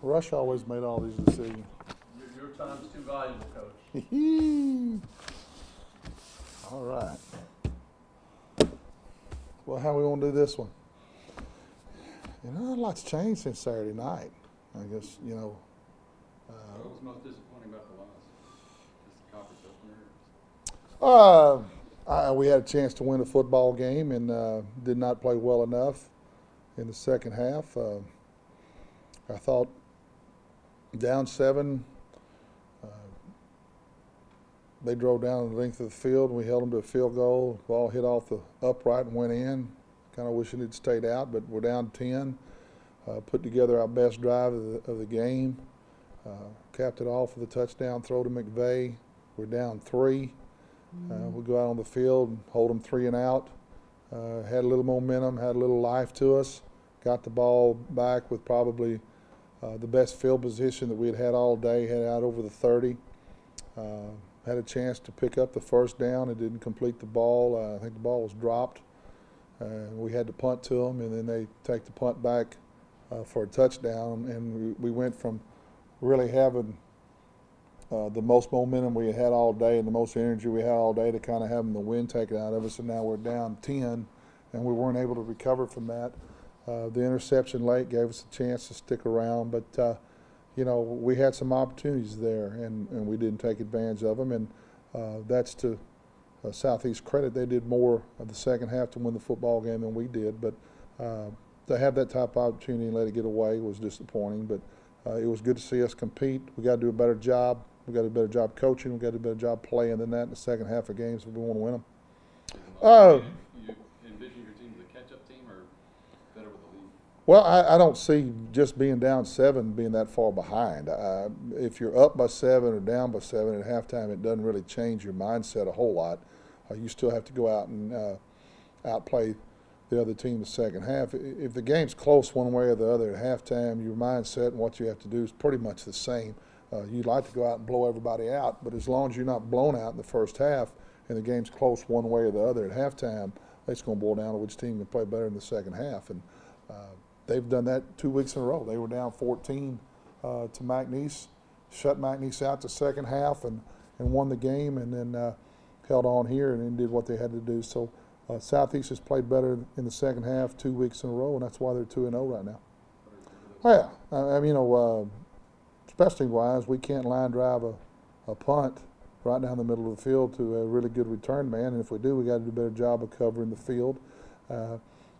Rush always made all these decisions. Your time's too valuable, Coach. All right. Well, how we want to do this one? You know, a lot's changed since Saturday night. I guess, you know. What was most disappointing about the loss? Just the conference opener? We had a chance to win a football game and did not play well enough in the second half. I thought down 7, they drove down the length of the field, and we held them to a field goal. The ball hit off the upright and went in. Kind of wishing it stayed out, but we're down 10. Put together our best drive of the game. Capped it off with a touchdown throw to McVay. We're down 3. We go out on the field and hold them 3 and out. Had a little momentum, had a little life to us. Got the ball back with probably the best field position that we had all day. Had out over the 30. Had a chance to pick up the first down and didn't complete the ball. I think the ball was dropped. We had to punt to them, and then they take the punt back for a touchdown. And we went from really having the most momentum we had all day and the most energy we had all day to kind of having the wind taken out of us, and now we're down 10, and we weren't able to recover from that. The interception late gave us a chance to stick around, but you know, we had some opportunities there, and we didn't take advantage of them, and that's to Southeast credit. They did more of the second half to win the football game than we did, but to have that type of opportunity and let it get away was disappointing, but it was good to see us compete. We got to do a better job. We got to do a better job coaching. We got to do a better job playing than that in the second half of games if we want to win them. You envision your team as a catch-up team or better with the lead? Well, I don't see just being down 7 being that far behind. If you're up by 7 or down by 7 at halftime, it doesn't really change your mindset a whole lot. You still have to go out and outplay the other team in the second half. If the game's close one way or the other at halftime, your mindset and what you have to do is pretty much the same. You'd like to go out and blow everybody out, but as long as you're not blown out in the first half and the game's close one way or the other at halftime, it's going to boil down to which team can play better in the second half. And they've done that 2 weeks in a row. They were down 14 to McNeese, shut McNeese out the second half and won the game, and then held on here and then did what they had to do. So Southeast has played better in the second half 2 weeks in a row, and that's why they're 2-0 right now. Oh, yeah. I mean, you know, specialty-wise, we can't line drive a punt right down the middle of the field to a really good return man, and if we do, we got to do a better job of covering the field.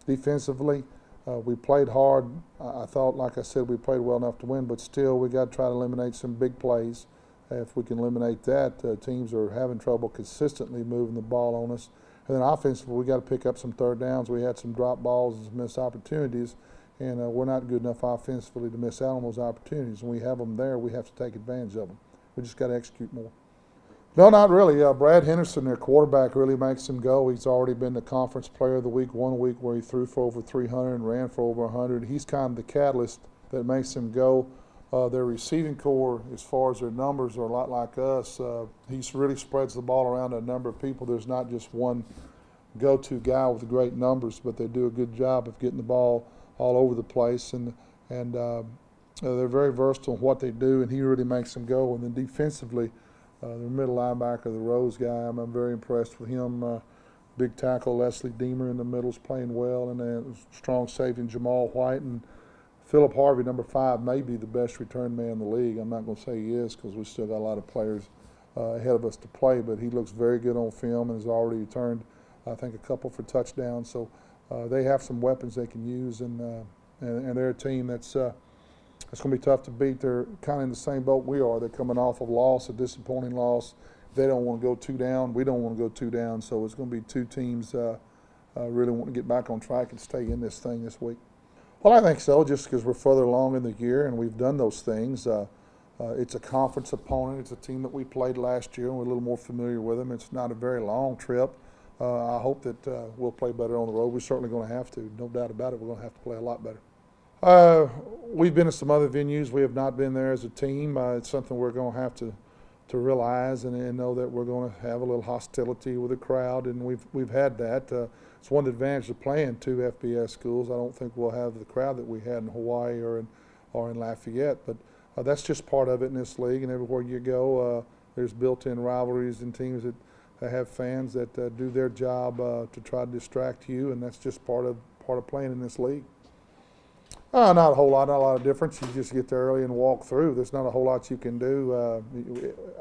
Defensively, we played hard. I thought, like I said, we played well enough to win, but still we got to try to eliminate some big plays. If we can eliminate that, teams are having trouble consistently moving the ball on us. And then offensively, we got to pick up some third downs. We had some drop balls and some missed opportunities, and we're not good enough offensively to miss out on those opportunities. When we have them there, we have to take advantage of them. We just got to execute more. No, not really. Brad Henderson, their quarterback, really makes them go. He's already been the conference player of the week, one week where he threw for over 300 and ran for over 100. He's kind of the catalyst that makes them go. Their receiving core, as far as their numbers, are a lot like us. He really spreads the ball around to a number of people. There's not just one go-to guy with great numbers, but they do a good job of getting the ball all over the place. And they're very versatile in what they do, and he really makes them go. And then defensively, their middle linebacker, the Rose guy, I'm very impressed with him. Big tackle Leslie Deemer in the middle is playing well, and then strong safety Jamal White. And Philip Harvey, number 5, may be the best return man in the league. I'm not going to say he is because we still got a lot of players ahead of us to play, but he looks very good on film and has already returned, I think, a couple for touchdowns. So they have some weapons they can use, and they're a team that's going to be tough to beat. They're kind of in the same boat we are. They're coming off of a loss, a disappointing loss. They don't want to go 2 down. We don't want to go 2 down. So it's going to be 2 teams really want to get back on track and stay in this thing this week. Well, I think so, just because we're further along in the year and we've done those things. It's a conference opponent. It's a team that we played last year, and we're a little more familiar with them. It's not a very long trip. I hope that we'll play better on the road. We're certainly going to have to. No doubt about it, we're going to have to play a lot better. We've been to some other venues. We have not been there as a team. It's something we're going to have to realize and know that we're going to have a little hostility with the crowd, and we've had that. It's one advantage of playing 2 FBS schools. I don't think we'll have the crowd that we had in Hawaii or in or in Lafayette. But that's just part of it in this league, and everywhere you go, there's built-in rivalries and teams that have fans that do their job to try to distract you, and that's just part of playing in this league. Not a whole lot, not a lot of difference. You just get there early and walk through. There's not a whole lot you can do.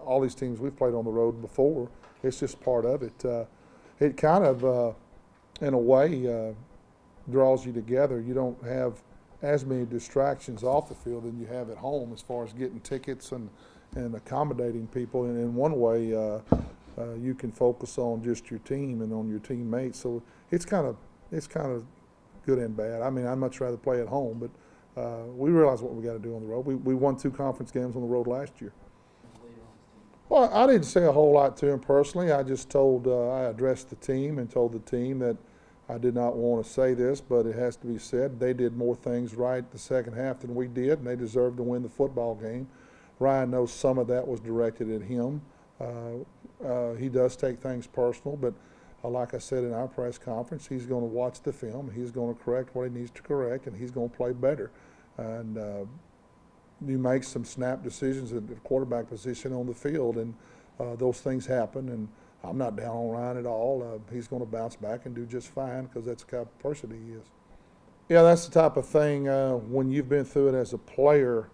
All these teams we've played on the road before, it's just part of it. It kind of, in a way, draws you together. You don't have as many distractions off the field than you have at home as far as getting tickets and accommodating people. And in one way, you can focus on just your team and on your teammates. So it's kind of good and bad. I mean, I'd much rather play at home, but we realize what we got to do on the road. We won 2 conference games on the road last year. Well, I didn't say a whole lot to him personally. I just I addressed the team and told the team that I did not want to say this, but it has to be said. They did more things right the second half than we did, and they deserved to win the football game. Ryan knows some of that was directed at him. He does take things personal, but like I said in our press conference, he's going to watch the film. He's going to correct what he needs to correct, and he's going to play better. And you make some snap decisions at the quarterback position on the field, and those things happen. And I'm not down on Ryan at all. He's going to bounce back and do just fine because that's the type of person he is. Yeah, that's the type of thing when you've been through it as a player,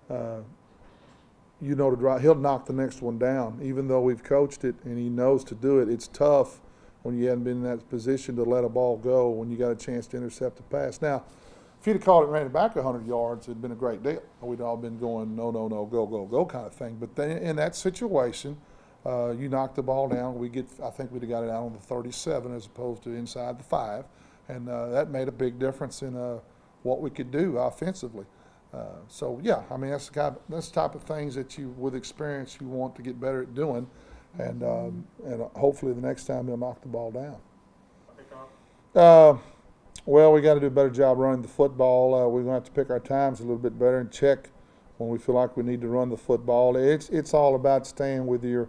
you know to drive. He'll knock the next one down. Even though we've coached it and he knows to do it, it's tough when you haven't been in that position to let a ball go when you got a chance to intercept a pass. Now, if you'd have called it and ran it back 100 yards, it'd been a great deal. We'd all been going, no, no, no, go, go, go kind of thing. But then in that situation, you knock the ball down. I think we'd have got it out on the 37 as opposed to inside the 5. And that made a big difference in what we could do offensively. So, yeah, I mean, that's the type of things that you, with experience, you want to get better at doing. And hopefully the next time they'll knock the ball down. Well, we got to do a better job running the football. We're going to have to pick our times a little bit better and check when we feel like we need to run the football. It's all about staying with your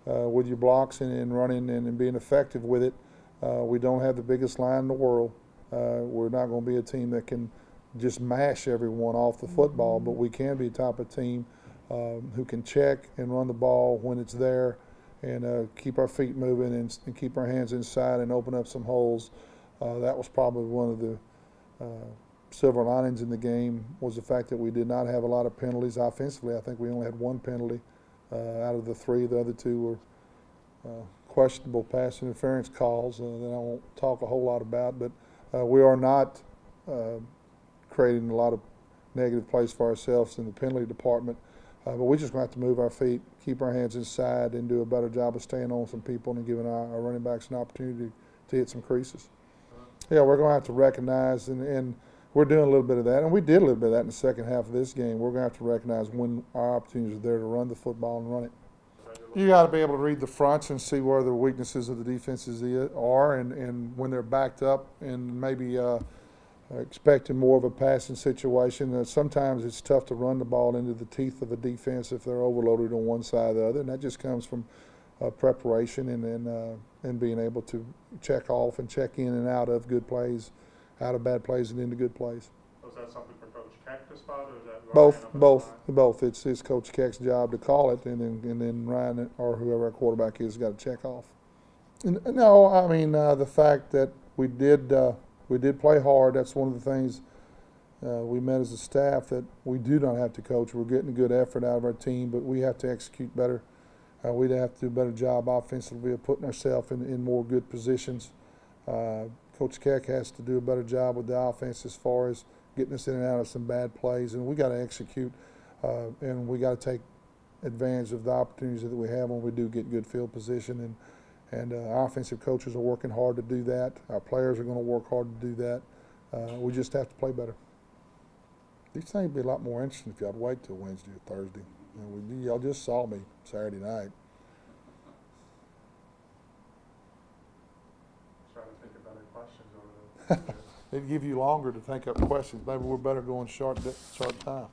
blocks and running and being effective with it. We don't have the biggest line in the world. We're not going to be a team that can just mash everyone off the football, but we can be a type of team who can check and run the ball when it's there and keep our feet moving and keep our hands inside and open up some holes. That was probably one of the silver linings in the game, was the fact that we did not have a lot of penalties offensively. I think we only had 1 penalty out of the 3. The other 2 were questionable pass interference calls that I won't talk a whole lot about, but we are not creating a lot of negative plays for ourselves in the penalty department. But we're just going to have to move our feet, keep our hands inside, and do a better job of staying on some people and giving our running backs an opportunity to hit some creases. Yeah, we're going to have to recognize, and we're doing a little bit of that, and we did a little bit of that in the second half of this game. We're going to have to recognize when our opportunities are there to run the football and run it. You got to be able to read the fronts and see where the weaknesses of the defenses are, and when they're backed up and maybe expecting more of a passing situation. Sometimes it's tough to run the ball into the teeth of a defense if they're overloaded on one side or the other, and that just comes from preparation and being able to check off and check in and out of good plays, out of bad plays and into good plays. Was that something for Coach Keck to spot, or is that both? It's Coach Keck's job to call it, and then Ryan or whoever our quarterback is got to check off. No, I mean the fact that we did play hard. That's one of the things we met as a staff, that we do not have to coach. We're getting a good effort out of our team, but we have to execute better. We'd have to do a better job offensively of putting ourselves in more good positions. Coach Keck has to do a better job with the offense as far as getting us in and out of some bad plays, and we got to execute, and we got to take advantage of the opportunities that we have when we do get good field position. And our offensive coaches are working hard to do that. Our players are going to work hard to do that. We just have to play better. These things would be a lot more interesting if y'all wait till Wednesday or Thursday. Y'all just saw me Saturday night. Trying to think of better questions over there. It'd give you longer to think up questions. Maybe we're better going short time.